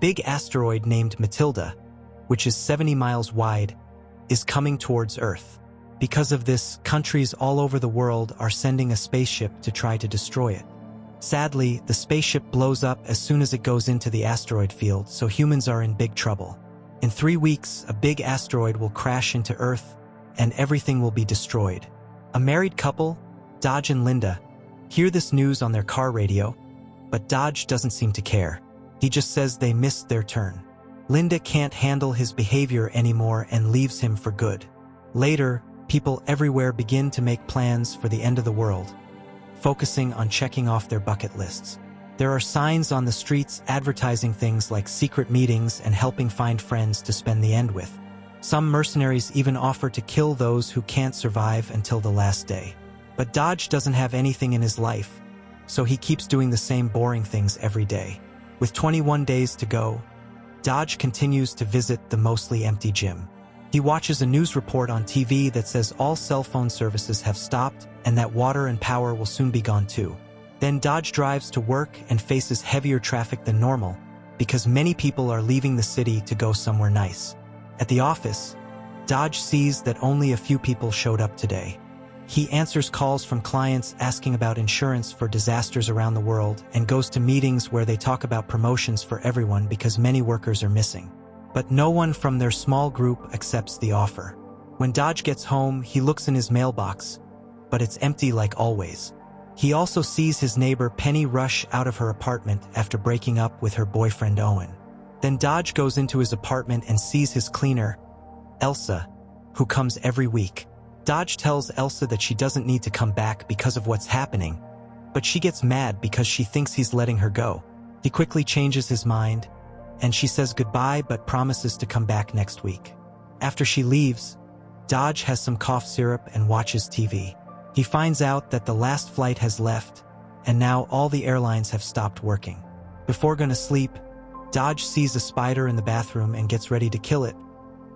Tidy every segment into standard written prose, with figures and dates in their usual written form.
big asteroid named Matilda, which is 70 miles wide, is coming towards Earth. Because of this, countries all over the world are sending a spaceship to try to destroy it. Sadly, the spaceship blows up as soon as it goes into the asteroid field, so humans are in big trouble. In 3 weeks, a big asteroid will crash into Earth, and everything will be destroyed. A married couple, Dodge and Linda, hear this news on their car radio, but Dodge doesn't seem to care. He just says they missed their turn. Linda can't handle his behavior anymore and leaves him for good. Later, people everywhere begin to make plans for the end of the world, focusing on checking off their bucket lists. There are signs on the streets advertising things like secret meetings and helping find friends to spend the end with. Some mercenaries even offer to kill those who can't survive until the last day. But Dodge doesn't have anything in his life, so he keeps doing the same boring things every day. With 21 days to go, Dodge continues to visit the mostly empty gym. He watches a news report on TV that says all cell phone services have stopped and that water and power will soon be gone too. Then Dodge drives to work and faces heavier traffic than normal because many people are leaving the city to go somewhere nice. At the office, Dodge sees that only a few people showed up today. He answers calls from clients asking about insurance for disasters around the world and goes to meetings where they talk about promotions for everyone because many workers are missing. But no one from their small group accepts the offer. When Dodge gets home, he looks in his mailbox, but it's empty like always. He also sees his neighbor Penny rush out of her apartment after breaking up with her boyfriend Owen. Then Dodge goes into his apartment and sees his cleaner, Elsa, who comes every week. Dodge tells Elsa that she doesn't need to come back because of what's happening, but she gets mad because she thinks he's letting her go. He quickly changes his mind, and she says goodbye but promises to come back next week. After she leaves, Dodge has some cough syrup and watches TV. He finds out that the last flight has left, and now all the airlines have stopped working. Before going to sleep, Dodge sees a spider in the bathroom and gets ready to kill it,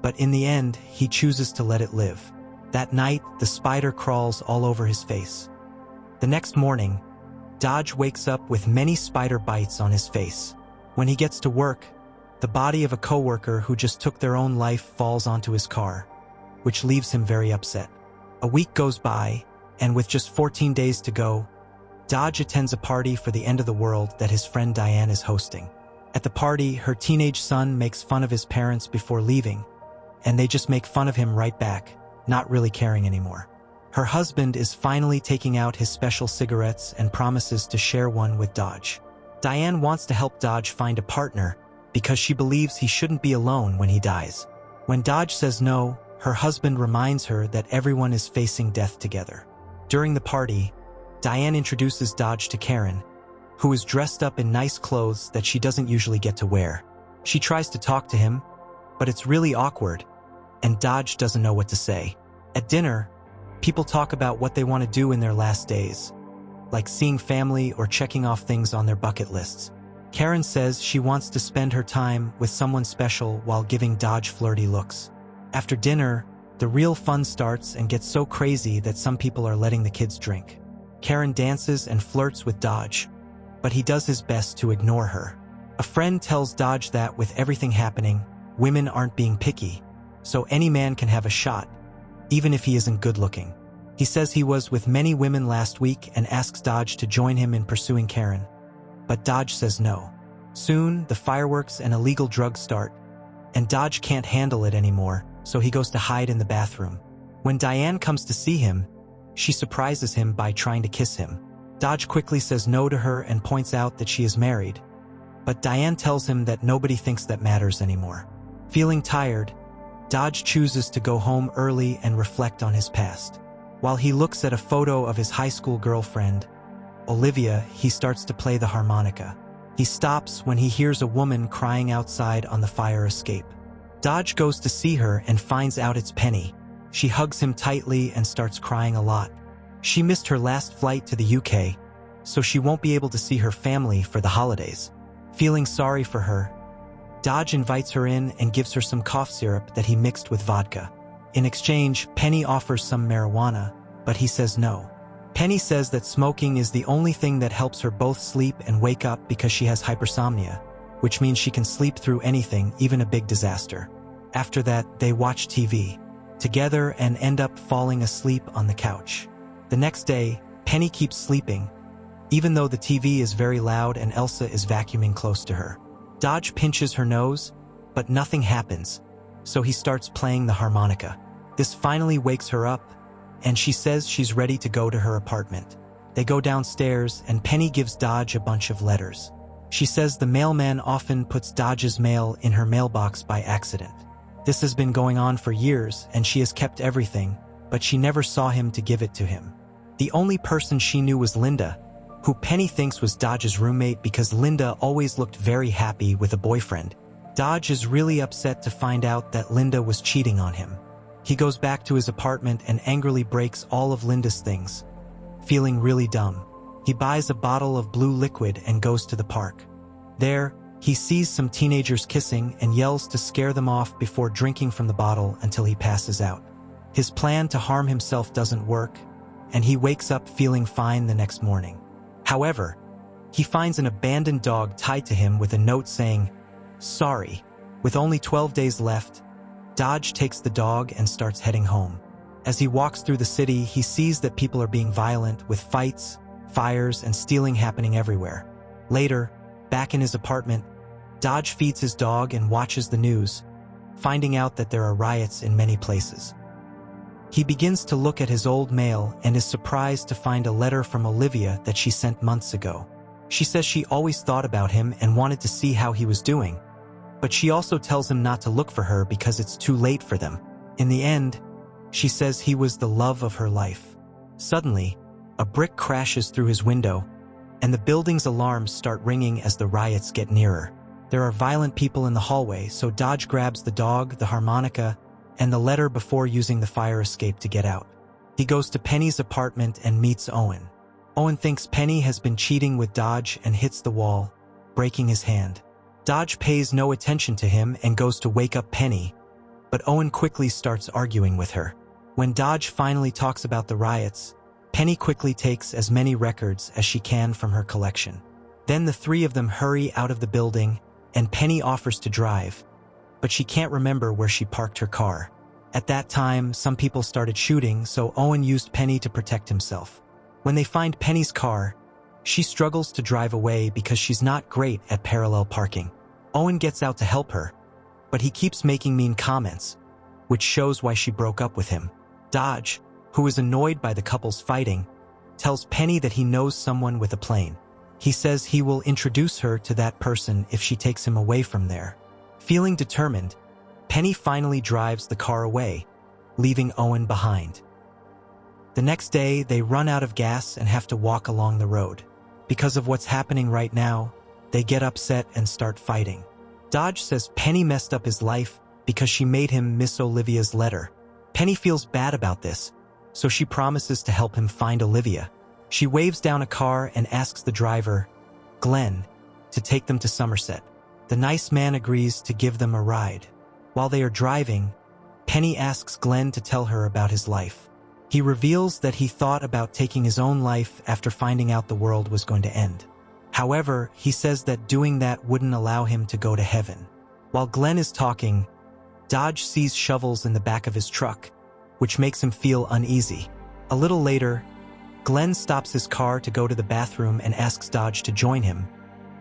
but in the end, he chooses to let it live. That night, the spider crawls all over his face. The next morning, Dodge wakes up with many spider bites on his face. When he gets to work, the body of a coworker who just took their own life falls onto his car, which leaves him very upset. A week goes by, and with just 14 days to go, Dodge attends a party for the end of the world that his friend Diane is hosting. At the party, her teenage son makes fun of his parents before leaving, and they just make fun of him right back, not really caring anymore. Her husband is finally taking out his special cigarettes and promises to share one with Dodge. Diane wants to help Dodge find a partner because she believes he shouldn't be alone when he dies. When Dodge says no, her husband reminds her that everyone is facing death together. During the party, Diane introduces Dodge to Karen, who is dressed up in nice clothes that she doesn't usually get to wear. She tries to talk to him, but it's really awkward, and Dodge doesn't know what to say. At dinner, people talk about what they want to do in their last days, like seeing family or checking off things on their bucket lists. Karen says she wants to spend her time with someone special while giving Dodge flirty looks. After dinner, the real fun starts and gets so crazy that some people are letting the kids drink. Karen dances and flirts with Dodge, but he does his best to ignore her. A friend tells Dodge that with everything happening, women aren't being picky, so any man can have a shot, even if he isn't good-looking. He says he was with many women last week and asks Dodge to join him in pursuing Karen, but Dodge says no. Soon, the fireworks and illegal drugs start, and Dodge can't handle it anymore, so he goes to hide in the bathroom. When Diane comes to see him, she surprises him by trying to kiss him. Dodge quickly says no to her and points out that she is married, but Diane tells him that nobody thinks that matters anymore. Feeling tired, Dodge chooses to go home early and reflect on his past. While he looks at a photo of his high school girlfriend, Olivia, he starts to play the harmonica. He stops when he hears a woman crying outside on the fire escape. Dodge goes to see her and finds out it's Penny. She hugs him tightly and starts crying a lot. She missed her last flight to the UK, so she won't be able to see her family for the holidays. Feeling sorry for her, Dodge invites her in and gives her some cough syrup that he mixed with vodka. In exchange, Penny offers some marijuana, but he says no. Penny says that smoking is the only thing that helps her both sleep and wake up because she has hypersomnia, which means she can sleep through anything, even a big disaster. After that, they watch TV together and end up falling asleep on the couch. The next day, Penny keeps sleeping, even though the TV is very loud and Elsa is vacuuming close to her. Dodge pinches her nose, but nothing happens, so he starts playing the harmonica. This finally wakes her up, and she says she's ready to go to her apartment. They go downstairs, and Penny gives Dodge a bunch of letters. She says the mailman often puts Dodge's mail in her mailbox by accident. This has been going on for years, and she has kept everything, but she never saw him to give it to him. The only person she knew was Linda, who Penny thinks was Dodge's roommate because Linda always looked very happy with a boyfriend. Dodge is really upset to find out that Linda was cheating on him. He goes back to his apartment and angrily breaks all of Linda's things. Feeling really dumb, he buys a bottle of blue liquid and goes to the park. There, he sees some teenagers kissing and yells to scare them off before drinking from the bottle until he passes out. His plan to harm himself doesn't work, and he wakes up feeling fine the next morning. However, he finds an abandoned dog tied to him with a note saying, "Sorry." With only 12 days left, Dodge takes the dog and starts heading home. As he walks through the city, he sees that people are being violent, with fights, fires, and stealing happening everywhere. Later, back in his apartment, Dodge feeds his dog and watches the news, finding out that there are riots in many places. He begins to look at his old mail and is surprised to find a letter from Olivia that she sent months ago. She says she always thought about him and wanted to see how he was doing, but she also tells him not to look for her because it's too late for them. In the end, she says he was the love of her life. Suddenly, a brick crashes through his window, and the building's alarms start ringing as the riots get nearer. There are violent people in the hallway, so Dodge grabs the dog, the harmonica, and the letter before using the fire escape to get out. He goes to Penny's apartment and meets Owen. Owen thinks Penny has been cheating with Dodge and hits the wall, breaking his hand. Dodge pays no attention to him and goes to wake up Penny, but Owen quickly starts arguing with her. When Dodge finally talks about the riots, Penny quickly takes as many records as she can from her collection. Then the three of them hurry out of the building, and Penny offers to drive, but she can't remember where she parked her car. At that time, some people started shooting, so Owen used Penny to protect himself. When they find Penny's car, she struggles to drive away because she's not great at parallel parking. Owen gets out to help her, but he keeps making mean comments, which shows why she broke up with him. Dodge, who is annoyed by the couple's fighting, tells Penny that he knows someone with a plane. He says he will introduce her to that person if she takes him away from there. Feeling determined, Penny finally drives the car away, leaving Owen behind. The next day, they run out of gas and have to walk along the road. Because of what's happening right now, they get upset and start fighting. Dodge says Penny messed up his life because she made him miss Olivia's letter. Penny feels bad about this, so she promises to help him find Olivia. She waves down a car and asks the driver, Glenn, to take them to Somerset. The nice man agrees to give them a ride. While they are driving, Penny asks Glenn to tell her about his life. He reveals that he thought about taking his own life after finding out the world was going to end. However, he says that doing that wouldn't allow him to go to heaven. While Glenn is talking, Dodge sees shovels in the back of his truck, which makes him feel uneasy. A little later, Glenn stops his car to go to the bathroom and asks Dodge to join him,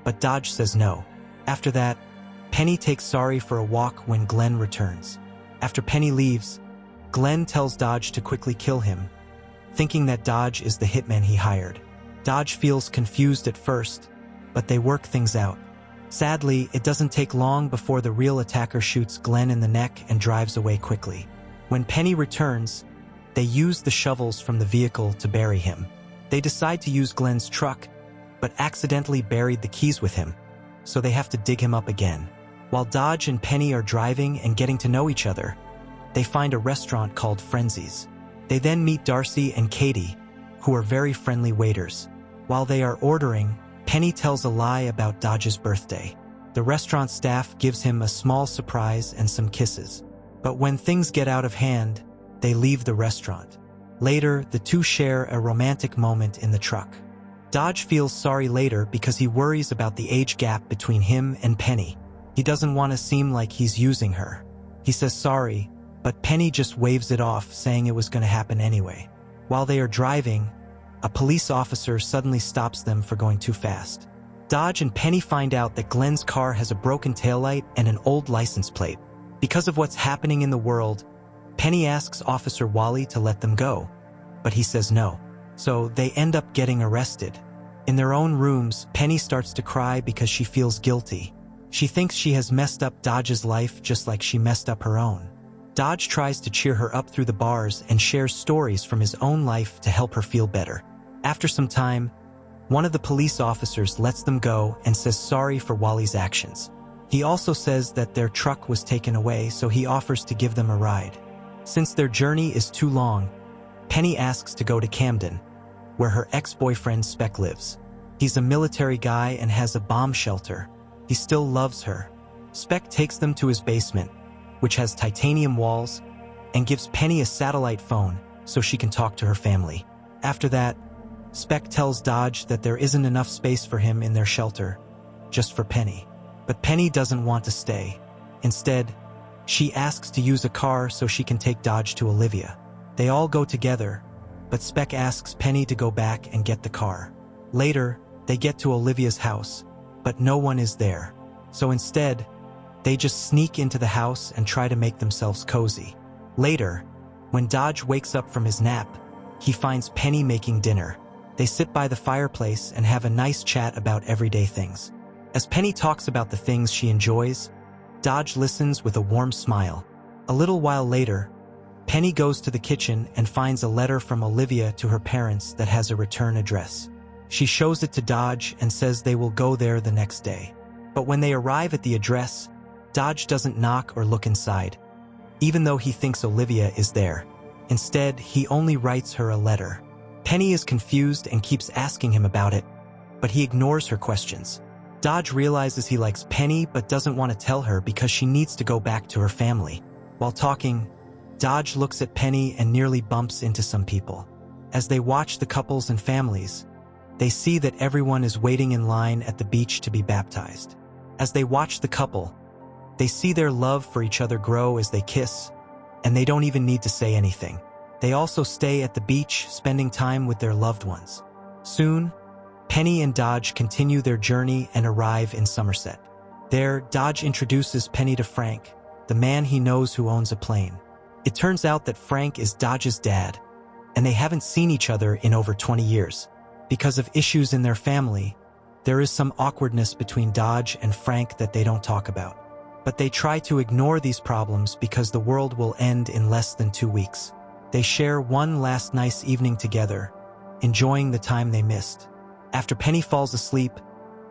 but Dodge says no. After that, Penny takes Sorry for a walk when Glenn returns. After Penny leaves, Glenn tells Dodge to quickly kill him, thinking that Dodge is the hitman he hired. Dodge feels confused at first, but they work things out. Sadly, it doesn't take long before the real attacker shoots Glenn in the neck and drives away quickly. When Penny returns, they use the shovels from the vehicle to bury him. They decide to use Glenn's truck, but accidentally buried the keys with him, so they have to dig him up again. While Dodge and Penny are driving and getting to know each other, they find a restaurant called Frenzy's. They then meet Darcy and Katie, who are very friendly waiters. While they are ordering, Penny tells a lie about Dodge's birthday. The restaurant staff gives him a small surprise and some kisses. But when things get out of hand, they leave the restaurant. Later, the two share a romantic moment in the truck. Dodge feels sorry later because he worries about the age gap between him and Penny. He doesn't want to seem like he's using her. He says sorry, but Penny just waves it off, saying it was going to happen anyway. While they are driving, a police officer suddenly stops them for going too fast. Dodge and Penny find out that Glenn's car has a broken taillight and an old license plate. Because of what's happening in the world, Penny asks Officer Wally to let them go, but he says no. So they end up getting arrested. In their own rooms, Penny starts to cry because she feels guilty. She thinks she has messed up Dodge's life just like she messed up her own. Dodge tries to cheer her up through the bars and shares stories from his own life to help her feel better. After some time, one of the police officers lets them go and says sorry for Wally's actions. He also says that their truck was taken away, so he offers to give them a ride. Since their journey is too long, Penny asks to go to Camden, where her ex-boyfriend Speck lives. He's a military guy and has a bomb shelter. He still loves her. Speck takes them to his basement, which has titanium walls, and gives Penny a satellite phone so she can talk to her family. After that, Speck tells Dodge that there isn't enough space for him in their shelter, just for Penny. But Penny doesn't want to stay. Instead, she asks to use a car so she can take Dodge to Olivia. They all go together, but Speck asks Penny to go back and get the car. Later, they get to Olivia's house, but no one is there. So instead, they just sneak into the house and try to make themselves cozy. Later, when Dodge wakes up from his nap, he finds Penny making dinner. They sit by the fireplace and have a nice chat about everyday things. As Penny talks about the things she enjoys, Dodge listens with a warm smile. A little while later, Penny goes to the kitchen and finds a letter from Olivia to her parents that has a return address. She shows it to Dodge and says they will go there the next day. But when they arrive at the address, Dodge doesn't knock or look inside, even though he thinks Olivia is there. Instead, he only writes her a letter. Penny is confused and keeps asking him about it, but he ignores her questions. Dodge realizes he likes Penny but doesn't want to tell her because she needs to go back to her family. While talking, Dodge looks at Penny and nearly bumps into some people. As they watch the couples and families, they see that everyone is waiting in line at the beach to be baptized. As they watch the couple, they see their love for each other grow as they kiss, and they don't even need to say anything. They also stay at the beach, spending time with their loved ones. Soon, Penny and Dodge continue their journey and arrive in Somerset. There, Dodge introduces Penny to Frank, the man he knows who owns a plane. It turns out that Frank is Dodge's dad, and they haven't seen each other in over 20 years. Because of issues in their family, there is some awkwardness between Dodge and Frank that they don't talk about. But they try to ignore these problems because the world will end in less than 2 weeks. They share one last nice evening together, enjoying the time they missed. After Penny falls asleep,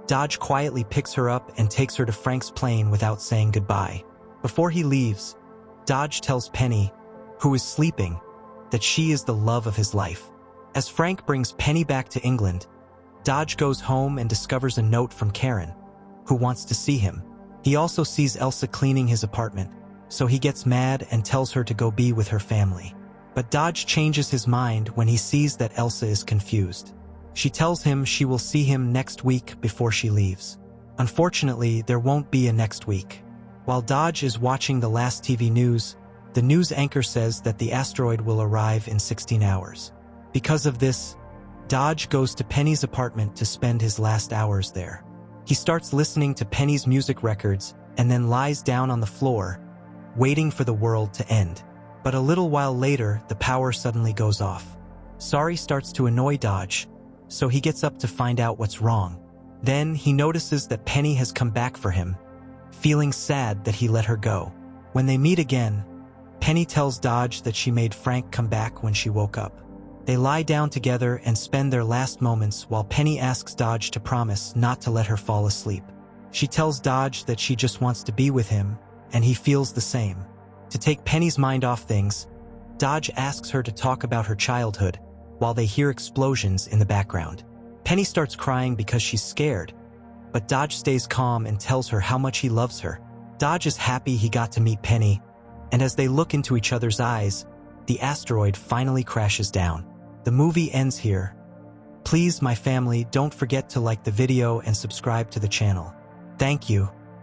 Dodge quietly picks her up and takes her to Frank's plane without saying goodbye. Before he leaves, Dodge tells Penny, who is sleeping, that she is the love of his life. As Frank brings Penny back to England, Dodge goes home and discovers a note from Karen, who wants to see him. He also sees Elsa cleaning his apartment, so he gets mad and tells her to go be with her family. But Dodge changes his mind when he sees that Elsa is confused. She tells him she will see him next week before she leaves. Unfortunately, there won't be a next week. While Dodge is watching the last TV news, the news anchor says that the asteroid will arrive in 16 hours. Because of this, Dodge goes to Penny's apartment to spend his last hours there. He starts listening to Penny's music records and then lies down on the floor, waiting for the world to end. But a little while later, the power suddenly goes off. Sorry starts to annoy Dodge, so he gets up to find out what's wrong. Then he notices that Penny has come back for him, feeling sad that he let her go. When they meet again, Penny tells Dodge that she made Frank come back when she woke up. They lie down together and spend their last moments while Penny asks Dodge to promise not to let her fall asleep. She tells Dodge that she just wants to be with him, and he feels the same. To take Penny's mind off things, Dodge asks her to talk about her childhood while they hear explosions in the background. Penny starts crying because she's scared, but Dodge stays calm and tells her how much he loves her. Dodge is happy he got to meet Penny, and as they look into each other's eyes, the asteroid finally crashes down. The movie ends here, Please, my family, don't forget to like the video and subscribe to the channel. Thank you.